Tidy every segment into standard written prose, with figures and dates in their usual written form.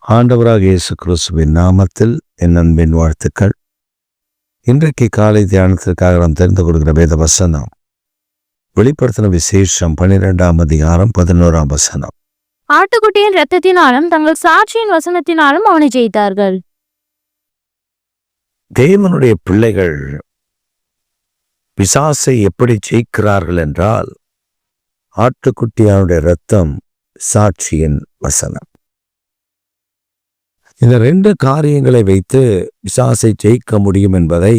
ஆண்டவராக இயேசு கிறிஸ்துவின் நாமத்தில் என் அன்பின் வாழ்த்துக்கள். இன்றைக்கு காலை தியானத்திற்காக நாம் தெரிந்து கொடுக்கிற வேத வசனம் வெளிப்படுத்தின விசேஷம் 12ஆம் அதிகாரம் 11ஆம் வசனம். ஆட்டுக்குட்டியின் இரத்தத்தினாலும் தங்கள் சாட்சியின் வசனத்தினாலும் அவனை ஜெயித்தார்கள். தேவனுடைய பிள்ளைகள் பிசாசை எப்படி ஜெயிக்கிறார்கள் என்றால், ஆட்டுக்குட்டியானுடைய இரத்தம், சாட்சியின் வசனம். இந்த ரெண்டு காரியங்களை வைத்து பிசாசை ஜெயிக்க முடியும் என்பதை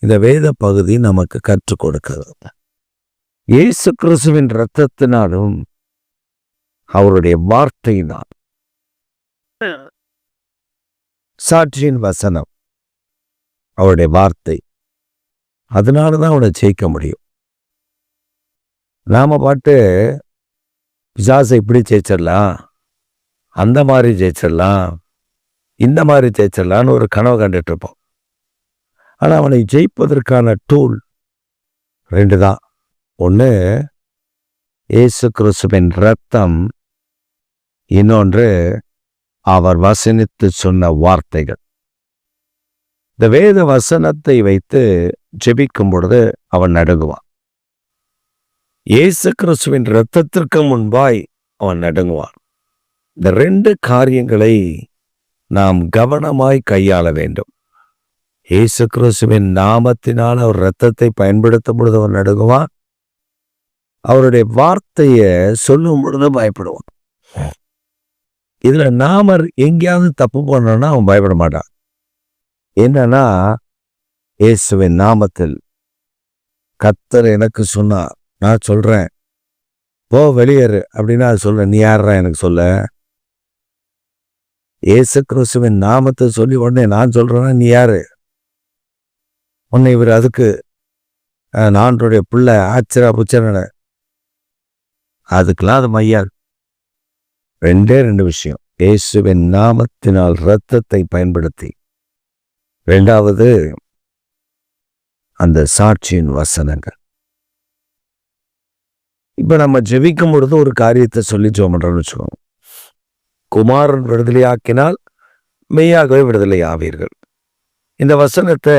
இந்த வேத பகுதி நமக்கு கற்றுக் கொடுக்கிறது. இயேசு கிறிஸ்துவின் இரத்தத்தினாலும் அவருடைய வார்த்தையினால், சாட்சியின் வசனம், அவருடைய வார்த்தை, அதனாலதான் அவனை ஜெயிக்க முடியும். நாம பாட்டு பிசாசை இப்படி ஜெயிச்சிடலாம், அந்த மாதிரி ஜெயிச்சிடலாம், இந்த மாதிரி ஜெயிச்சிடலான்னு ஒரு கனவு கண்டுட்டு இருப்போம். ஆனால் அவனை ஜெயிப்பதற்கான டூல் ரெண்டு தான். ஒன்று இயேசு கிறிஸ்துவின் இரத்தம், இன்னொன்று அவர் வசனித்து சொன்ன வார்த்தைகள். இந்த வேத வசனத்தை வைத்து ஜெபிக்கும் பொழுது அவன் நடுங்குவான். இயேசு கிறிஸ்துவின் இரத்தத்திற்கு முன்பாய் அவன் நடுங்குவான். இந்த ரெண்டு காரியங்களை நாம் கவனமாய் கையாள வேண்டும். இயேசு கிறிஸ்துவின் நாமத்தினால் அவர் இரத்தத்தை பயன்படுத்தும் பொழுது அவன் நடுங்குவான். அவருடைய வார்த்தையை சொல்லும் பொழுது பயப்படுவான். இதுல நாம எங்கேயாவது தப்பு பண்ணோம்னா அவன் பயப்பட மாட்டான். என்னன்னா, இயேசுவின் நாமத்தில் கர்த்தர் எனக்கு சொன்னா, நான் சொல்றேன், போ வெளியேறு அப்படின்னா அது சொல்ல, நீ யாரா எனக்கு சொல்ல? இயேசு கிறிஸ்துவின் நாமத்தை சொல்லி உடனே நான் சொல்றேன்னா நீ யாரு? உன்னை இவர் அதுக்கு நானுடைய பிள்ளை ஆச்சரா புச்சன, அதுக்கெல்லாம் அது மையால். ரெண்டு விஷயம். இயேசுவின் நாமத்தினால் இரத்தத்தை பயன்படுத்தி, ரெண்டாவது அந்த சாட்சியின் வசனங்கள். இப்ப நம்ம ஜெபிக்கும் பொழுது ஒரு காரியத்தை சொல்லி ஜெபம் பண்றோம்னு வச்சுக்கோங்க. குமாரன் விடுதலையாக்கினால் மெய்யாகவே விடுதலை ஆவீர்கள். இந்த வசனத்தை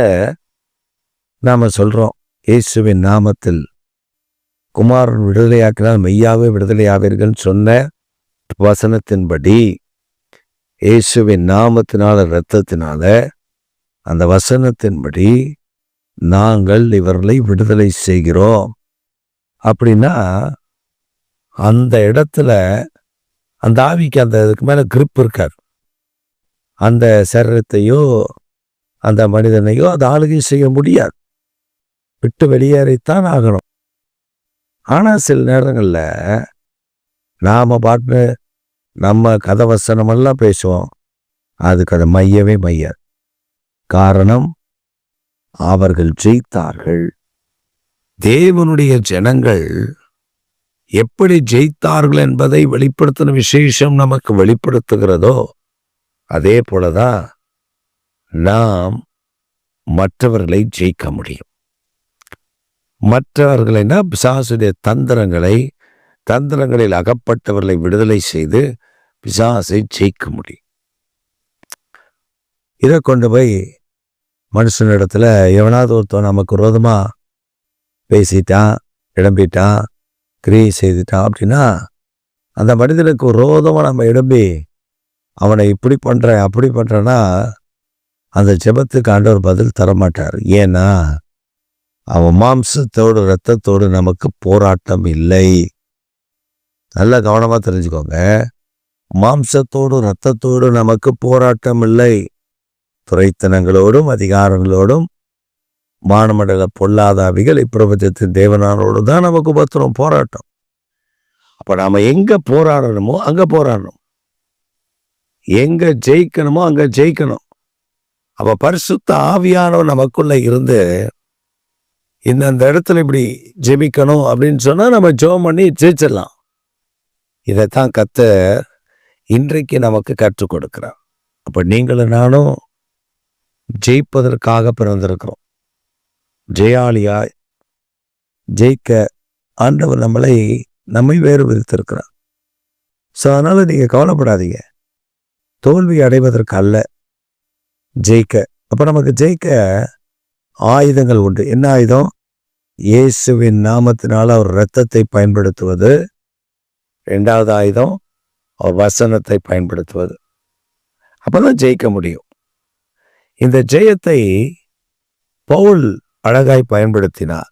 நாம சொல்றோம். இயேசுவின் நாமத்தில் குமாரன் விடுதலையாக்கினால் மெய்யாகவே விடுதலை ஆவீர்கள் சொன்ன வசனத்தின்படி, இயேசுவின் நாமத்தினால இரத்தத்தினால அந்த வசனத்தின்படி நாங்கள் இவர்களை விடுதலை செய்கிறோம். அப்படின்னா அந்த இடத்துல அந்த ஆவிக்கு அந்த இதுக்கு மேல கிரிப் இருக்காது. அந்த சரீரத்தையோ அந்த மனிதனையோ அது ஆளுகை செய்ய முடியாது. விட்டு வெளியேறித்தான் ஆகணும். ஆனா சில நேரங்கள்ல நாம பாட்டு நம்ம கதை வசனமெல்லாம் பேசுவோம், அதுக்கு அது மையவே மையாது. காரணம், அவர்கள் ஜெயித்தார்கள். தேவனுடைய ஜனங்கள் எப்படி ஜெயித்தார்கள் என்பதை வெளிப்படுத்தின விசேஷம் நமக்கு வெளிப்படுத்துகிறதோ, அதே போலதான் நாம் மற்றவர்களை ஜெயிக்க முடியும். மற்றவர்களைனா பிசாசுடைய தந்திரங்களில் அகப்பட்டவர்களை விடுதலை செய்து பிசாசை ஜெயிக்க முடியும். இதை கொண்டு போய் மனுஷனிடத்துல எவனாவது ஒருத்தன் நமக்கு விரோதமா பேசிட்டான், இடம்பிட்டான், கிரியை செய்துட்டான் அப்படின்னா, அந்த மனிதனுக்கு விரோதமா நம்ம இடம்பி அவனை இப்படி பண்றேன் அப்படி பண்றேன்னா, அந்த ஜெபத்துக்கு ஆண்டவர் பதில் தரமாட்டார். ஏன்னா அவன் மாம்சத்தோடு இரத்தத்தோடு நமக்கு போராட்டம் இல்லை. நல்ல கவனமா தெரிஞ்சுக்கோங்க. மாம்சத்தோடு இரத்தத்தோடு நமக்கு போராட்டம் இல்லை. துரைத்தனங்களோடும் அதிகாரங்களோடும் மானமண்டல பொல்லாதாவிகள் இப்பிரபஞ்சத்தின் தேவனானோடு தான் நமக்கு பத்திரம் போராட்டம். அப்ப நாம எங்க போராடணுமோ அங்க போராடணும், எங்க ஜெயிக்கணுமோ அங்க ஜெயிக்கணும். அப்ப பரிசுத்த ஆவியானவர் நமக்குள்ள இருந்து இந்த இடத்துல இப்படி ஜெபிக்கணும் அப்படின்னு சொன்னா நம்ம ஜெபம் பண்ணி ஜெயிச்சிடலாம். இதைத்தான் கர்த்தர் இன்றைக்கு நமக்கு கற்றுக் கொடுக்கிறார். அப்ப நீங்களும் நானும் ஜெயிப்பதற்காக பிறந்திருக்கிறோம். ஜெயாலியாய் ஜெயிக்க ஆண்டவர் நம்மை வேறு விதித்திருக்கிறார். ஸோ அதனால நீங்க கவலைப்படாதீங்க. தோல்வி அடைவதற்கு அல்ல, ஜெயிக்க. அப்ப நமக்கு ஜெயிக்க ஆயுதங்கள் உண்டு. என்ன ஆயுதம்? இயேசுவின் நாமத்தினால் அவர் இரத்தத்தை பயன்படுத்துவது. 2வது ஆயுதம் அவர் வசனத்தை பயன்படுத்துவது. அப்பதான் ஜெயிக்க முடியும். இந்த ஜெயத்தை பவுல் அழகாய் பயன்படுத்தினார்.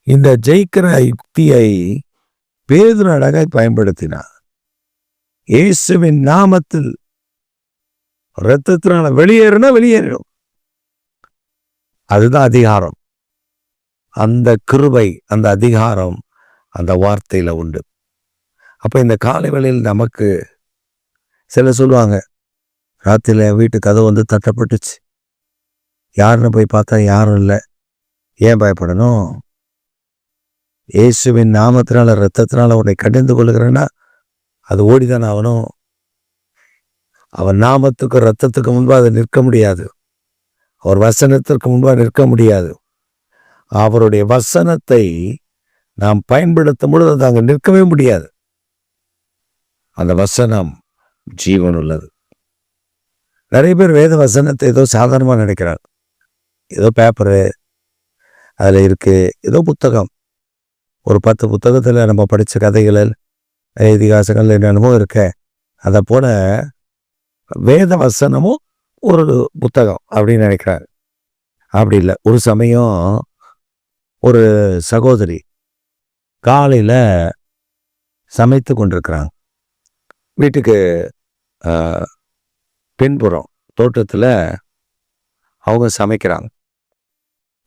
இந்த ஜெயிக்கிற யுக்தியை பேதுரு அழகாய் பயன்படுத்தினார். இயேசுவின் நாமத்தில் இரத்தத்தினால வெளியேறினா வெளியேறிடும். அதுதான் அதிகாரம். அந்த கிருபை, அந்த அதிகாரம் அந்த வார்த்தையில உண்டு. அப்ப இந்த காலை வேளையில் நமக்கு சில சொல்லுவாங்க, ராத்திரில வீட்டு கதவு வந்து தட்டப்பட்டுச்சு, யாருன்னு போய் பார்த்தா யாரும் இல்லை. ஏன் பயப்படணும்? இயேசுவின் நாமத்தினால இரத்தத்தினால உன்னை கடிந்து கொள்ளுகிறேன்னா அது ஓடிதான் ஆகணும். அவன் நாமத்துக்கு இரத்தத்துக்கு முன்பாக அது நிற்க முடியாது. அவர் வசனத்திற்கு முன்பாக நிற்க முடியாது. அவருடைய வசனத்தை நாம் பயன்படுத்தும் பொழுது அது அங்கே நிற்கவே முடியாது. அந்த வசனம் ஜீவன் உள்ளது. நிறைய பேர் வேத வசனத்தை ஏதோ சாதாரணமாக நினைக்கிறார். ஏதோ பேப்பரு அதில் இருக்கு, ஏதோ புத்தகம், ஒரு 10 புத்தகத்தில் நம்ம படித்த கதைகள், இதிகாசங்கள் என்னென்னமோ இருக்க, அதை போல வேத வசனமும் ஒரு புத்தகம் அப்படின்னு நினைக்கிறார். அப்படி இல்லை. ஒரு சமயம் ஒரு சகோதரி காலையில் சமைத்து கொண்டிருக்கிறாங்க. வீட்டுக்கு பின்புறம் தோட்டத்தில் அவங்க சமைக்கிறாங்க.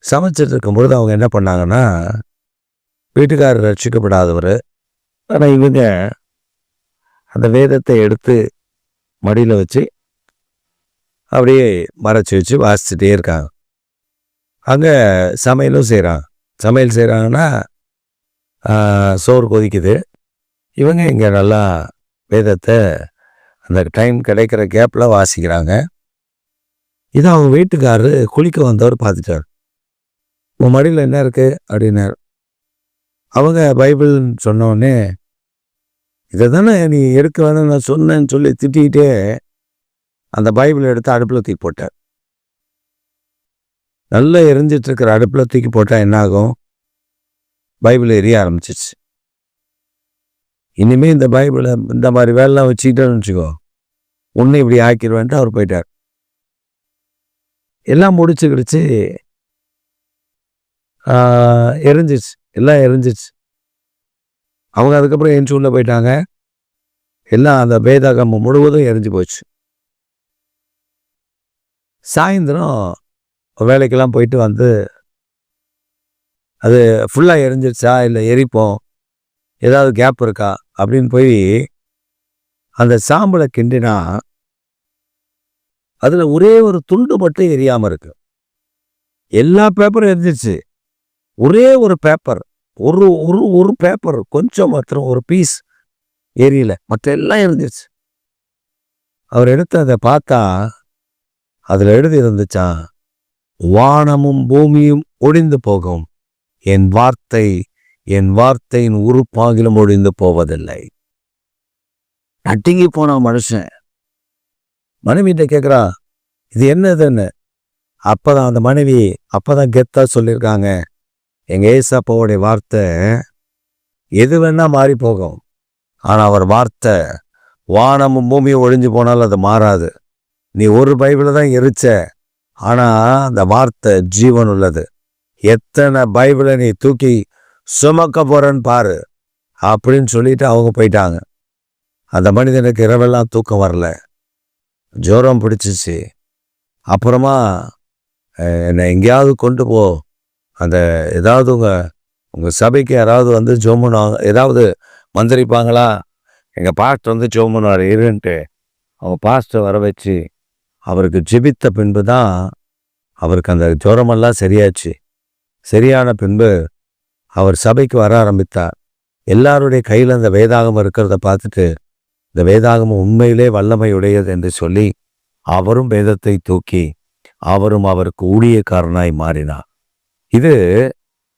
சமைச்சிட்டு இருக்கும்பொழுது அவங்க என்ன பண்ணாங்கன்னா, வீட்டுக்காரர் ரட்சிக்கப்படாதவர், ஆனால் இவங்க அந்த வேதத்தை எடுத்து மடியில் வச்சு அப்படியே மறைச்சி வச்சு வாசிச்சுட்டே இருக்காங்க. அங்கே சமையலும் செய்கிறாங்க. சமையல் செய்கிறாங்கன்னா சோறு கொதிக்குது. இவங்க இங்கே நல்லா வேதத்தை அந்த டைம் கிடைக்கிற கேப்பில் வாசிக்கிறாங்க. இதை அவங்க வீட்டுக்காரரு குளிக்க வந்தவர் பார்த்துட்டார். உன் மடியில் என்ன இருக்குது அப்படின்னாரு. அவங்க பைபிள்னு சொன்னோடனே, இதை தானே நீ எடுக்க வேணாம் நான் சொன்னேன்னு சொல்லி திட்டிக்கிட்டே அந்த பைபிளை எடுத்து அடுப்பில் தூக்கி போட்டார். நல்லா எரிஞ்சிட்டு இருக்கிற அடுப்பில் தூக்கி போட்டால் என்ன ஆகும்? பைபிள் எரிய ஆரம்பிச்சிச்சு. இனிமேல் இந்த பைபிளை இந்த மாதிரி வேலைலாம் வச்சுக்கிட்டோன்னு வச்சுக்கோ, ஒன்று இப்படி ஆக்கிடுவேன்ட்டு அவர் போயிட்டார். எல்லாம் முடிச்சுக்கிடுச்சு, எரிஞ்சிச்சு, எல்லாம் எரிஞ்சிச்சு. அவங்க அதுக்கப்புறம் எரிஞ்சு உள்ள போயிட்டாங்க. எல்லாம் அந்த வேதாகம் முழுவதும் எரிஞ்சு போச்சு. சாயந்தரம் வேலைக்கெல்லாம் போயிட்டு வந்து அது ஃபுல்லாக எரிஞ்சிருச்சா இல்லை எரிப்போம் ஏதாவது கேப் இருக்கா அப்படின்னு போய் அந்த சாம்பலை கிண்டினா அதில் ஒரே ஒரு துண்டு மட்டும் எரியாமல் இருக்கு. எல்லா பேப்பரும் எரிஞ்சிச்சு. ஒரே ஒரு பேப்பர், ஒரு ஒரு ஒரு பேப்பர் கொஞ்சம் மாத்திரம் ஒரு பீஸ் எரியல, மற்ற எல்லாம் எரிஞ்சிச்சு. அவர் எடுத்து அதை பார்த்தா அதில் எழுதி இருந்துச்சான், வானமும் பூமியும் ஒழிந்து போகும், என் வார்த்தையின் உருப்பாகிலும் ஒழிந்து போவதில்லை. நட்டிங்கி போன மனுஷன் மனைவிட்ட கேட்குறா, இது என்னதுன்னு. அப்பதான் அந்த மனைவி அப்பதான் கெத்தா சொல்லியிருக்காங்க, எங்க ஏசப்பாவுடைய வார்த்தை எது வேணா மாறி போகும், ஆனா அவர் வார்த்தை வானமும் பூமியும் ஒழிஞ்சு போனாலும் அது மாறாது. நீ ஒரு பைபிளை தான் எரிச்ச, ஆனா அந்த வார்த்தை ஜீவன் உள்ளது. எத்தனை பைபிளை நீ தூக்கி சுமக்க போறன்னு பாரு அப்படின்னு சொல்லிட்டு அவங்க போயிட்டாங்க. அந்த மனிதனுக்கு இரவெல்லாம் தூக்கம் வரல, ஜோரம் பிடிச்சிச்சு. அப்புறமா என்னை எங்கேயாவது கொண்டு போ, அந்த ஏதாவது உங்கள் சபைக்கு யாராவது வந்து ஜோம் பண்ணுவாங்க, ஏதாவது மந்திரிப்பாங்களா, எங்கள் பாஸ்டர் வந்து ஜோம் பண்ணுவார் இருன்ட்டு அவங்க பாஸ்டர் வர வச்சு அவருக்கு ஜெபித்த பின்பு தான் அவருக்கு அந்த ஜோரமெல்லாம் சரியாச்சு. சரியான பின்பு அவர் சபைக்கு வர ஆரம்பித்தார். எல்லாருடைய கையில் அந்த வேதாகமம் இருக்கிறத பார்த்துட்டு, இந்த வேதாகமம் உண்மையிலே வல்லமை உடையது என்று சொல்லி அவரும் வேதத்தை தூக்கி அவரும் அவருக்கு ஊழியக்காரனாய் மாறினார். இது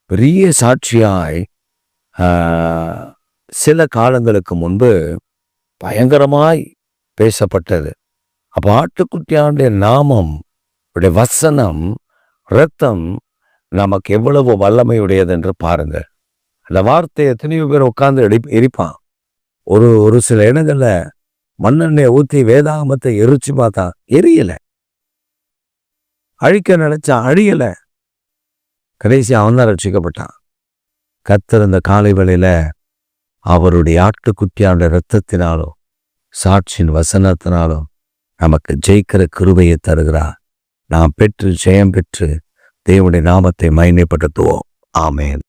பெரிய சாட்சியாய் சில காலங்களுக்கு முன்பு பயங்கரமாய் பேசப்பட்டது. அப்ப ஆட்டுக்குட்டியானுடைய நாமம், அவருடைய வசனம், இரத்தம் நமக்கு எவ்வளவு வல்லமை உடையது என்று பாருங்க. அந்த வார்த்தையை எத்தனையோ பேர் உட்கார்ந்து எரிப்பான். ஒரு சில இடங்கள்ல மண்ணெண்ணெய் ஊத்தி வேதாகமத்தை எரிச்சு பார்த்தா எரியல, அழிக்க நினைச்சா அழியல. கடைசி அவன் தான் ரட்சிக்கப்பட்டான். கர்த்தர் இந்த காலை வேளையில அவருடைய ஆட்டுக்குட்டியான இரத்தத்தினாலும் சாட்சியின் வசனத்தினாலும் நமக்கு ஜெயிக்கிற கிருபையை தருகிறார். நாம் பெற்று ஜெயம் பெற்று தேவனுடைய நாமத்தை மகிமைப்படுத்துவோம். ஆமென்.